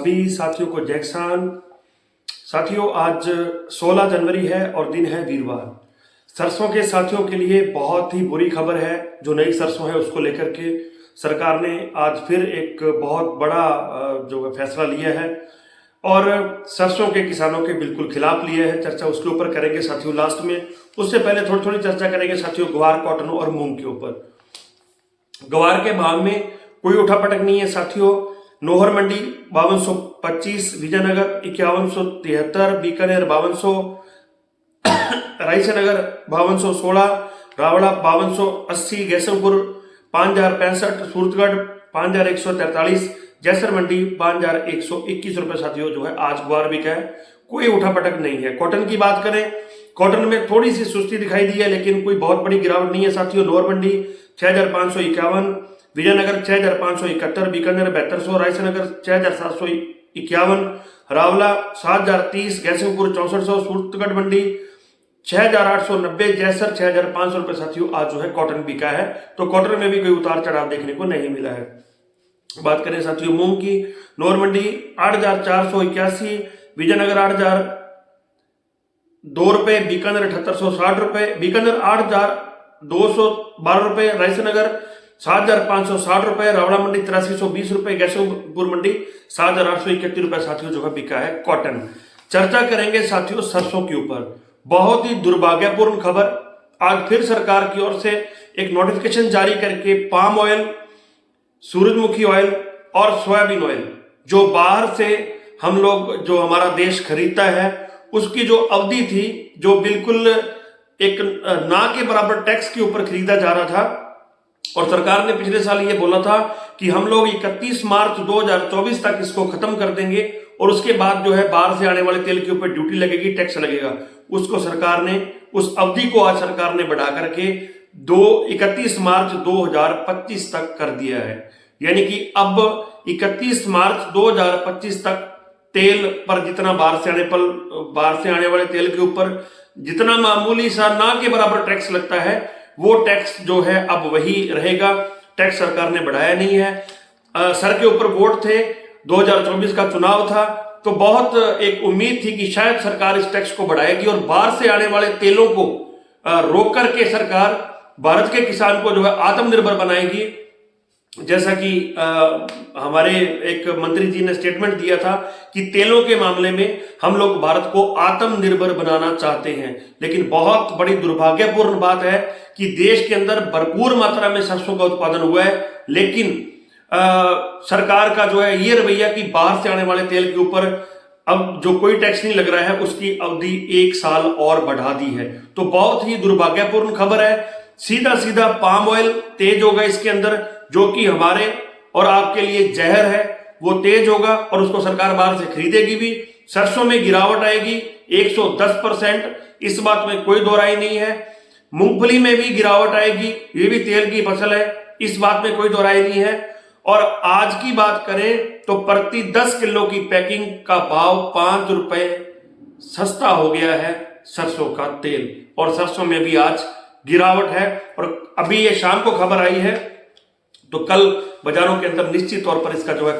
सभी साथियों को जय किसान। साथियों, आज 16 जनवरी है और दिन है वीरवार। सरसों के साथियों के लिए बहुत ही बुरी खबर है। जो नई सरसों है उसको लेकर के सरकार ने आज फिर एक बहुत बड़ा जो है फैसला लिया है और सरसों के किसानों के बिल्कुल खिलाफ लिया है। चर्चा उसके ऊपर करेंगे साथियों लास्ट में। उससे पहले थोड़ी थोड़ी चर्चा करेंगे साथियों ग्वार, कॉटन और मूंग के ऊपर। ग्वार के भाव में कोई उठापटक नहीं है साथियों। नोहर मंडी 5225, विजयनगर 5173, बीकानेर 5200, रायसेनगर 5216, रावड़ा 5280, गैसमपुर 5065, सूरतगढ़ 5143, जैसर मंडी 5121 रुपए साथियों जो है आज ग्वार बिका है। कोई उठापटक नहीं है। कॉटन की बात करें, कॉटन में थोड़ी सी सुस्ती दिखाई दी है लेकिन कोई बहुत बड़ी गिरावट नहीं है साथियों। नोहर मंडी 6551, विजयनगर 6571, बीकानेर 7200, रायसेनगर 6751, रावला 7030, गैसमपुर 6400, सूरतगढ़ मंडी 6890, जैसर 6500 रुपए साथियों आज जो है कॉटन बिका है। तो कॉटन में भी कोई उतार चढ़ाव देखने को नहीं मिला है। बात करें साथियों मूंग की, नोहर मंडी 8481, विजयनगर 8002 रुपए, बीकानेर 7860 रुपए, बीकानेर 8212 रुपए, रायसेनगर 7560 रुपए, रावड़ा मंडी 8320 रुपए, गैसमपुर मंडी 7831 रुपए साथियों जो है बिका है कॉटन। चर्चा करेंगे साथियों सरसों के ऊपर। बहुत ही दुर्भाग्यपूर्ण खबर। आज फिर सरकार की ओर से एक नोटिफिकेशन जारी करके पाम ऑयल, सूरजमुखी ऑयल और सोयाबीन ऑयल जो बाहर से हम लोग जो हमारा देश खरीदता है उसकी जो अवधि थी, जो बिल्कुल एक ना के बराबर टैक्स के ऊपर खरीदा जा रहा था और सरकार ने पिछले साल ये बोला था कि हम लोग 31 मार्च 2024 तक इसको खत्म कर देंगे और उसके बाद जो है बाहर से आने वाले तेल के ऊपर ड्यूटी लगेगी, टैक्स लगेगा। उसको सरकार ने, उस अवधि को आज सरकार ने बढ़ा करके 31 मार्च 2025 तक कर दिया है। यानी कि अब 31 मार्च 2025 तक तेल पर जितना बाहर से आने वाले तेल के ऊपर जितना मामूली सा ना के बराबर टैक्स लगता है वो टैक्स जो है अब वही रहेगा। टैक्स सरकार ने बढ़ाया नहीं है। सर के ऊपर वोट थे, 2024 का चुनाव था, तो बहुत एक उम्मीद थी कि शायद सरकार इस टैक्स को बढ़ाएगी और बाहर से आने वाले तेलों को रोक करके सरकार भारत के किसान को जो है आत्मनिर्भर बनाएगी। जैसा कि हमारे एक मंत्री जी ने स्टेटमेंट दिया था कि तेलों के मामले में हम लोग भारत को आत्मनिर्भर बनाना चाहते हैं। लेकिन बहुत बड़ी दुर्भाग्यपूर्ण बात है कि देश के अंदर भरपूर मात्रा में सरसों का उत्पादन हुआ है लेकिन सरकार का जो है ये रवैया कि बाहर से आने वाले तेल के ऊपर अब जो कोई टैक्स नहीं लग रहा है उसकी अवधि 1 साल और बढ़ा दी है। तो बहुत ही दुर्भाग्यपूर्ण खबर है। सीधा सीधा पाम ऑयल तेज होगा इसके अंदर, जो कि हमारे और आपके लिए जहर है, वो तेज होगा और उसको सरकार बाहर से खरीदेगी भी। सरसों में गिरावट आएगी 110%, इस बात में कोई दो राय नहीं है। मूंगफली में भी गिरावट आएगी, ये भी तेल की फसल है, इस बात में कोई दो राय नहीं है। और आज की बात करें तो प्रति 10 किलो की पैकिंग का भाव 5 रुपए सस्ता हो गया है सरसों का तेल, और सरसों में भी आज गिरावट है। और अभी ये शाम को खबर आई है तो कल बाजारों के अंदर निश्चित तौर पर इसका जो है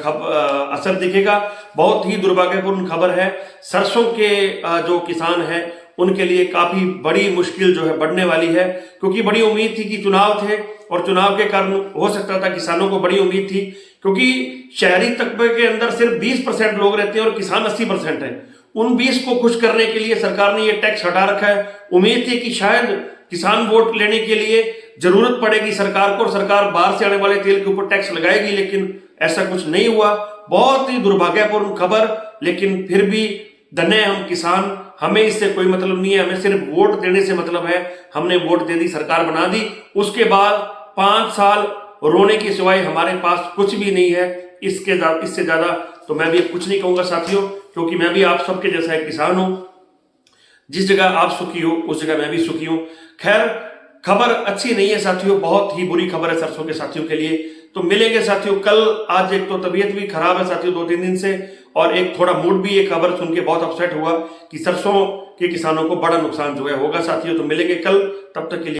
असर दिखेगा। बहुत ही दुर्भाग्यपूर्ण खबर है। सरसों के जो किसान हैं उनके लिए काफी बड़ी मुश्किल जो है बढ़ने वाली है, क्योंकि बड़ी उम्मीद थी कि चुनाव थे और चुनाव के कारण हो सकता था किसानों को बड़ी उम्मीद थी, क्योंकि शहरी तबके के अंदर सिर्फ 20% लोग रहते हैं और किसान 80% हैं। उन 20 को खुश करने के लिए सरकार ने ये टैक्स हटा रखा है। उम्मीद थी कि शायद किसान वोट लेने के लिए जरूरत पड़ेगी सरकार को और सरकार बाहर से आने वाले तेल के ऊपर टैक्स लगाएगी, लेकिन ऐसा कुछ नहीं हुआ। बहुत ही दुर्भाग्यपूर्ण खबर। लेकिन फिर भी धन्य हम किसान, हमें इससे कोई मतलब नहीं है, हमें सिर्फ वोट देने से मतलब है। हमने वोट दे दी, सरकार बना दी, उसके बाद 5 साल रोने के सिवाय हमारे पास कुछ भी नहीं है। इससे ज्यादा तो मैं भी कुछ नहीं कहूंगा साथियों, क्योंकि मैं भी आप सबके जैसा एक किसान हूं। जिस जगह आप सुखी हो उस जगह मैं भी सुखी हूं। खैर, खबर अच्छी नहीं है साथियों, बहुत ही बुरी खबर है सरसों के साथियों के लिए। तो मिलेंगे साथियों कल। आज एक तो तबीयत भी खराब है साथियों 2-3 दिन से, और एक थोड़ा मूड भी, ये खबर सुन के बहुत अपसेट हुआ कि सरसों के किसानों को बड़ा नुकसान जो है होगा साथियों। तो मिलेंगे कल, तब तक के लिए।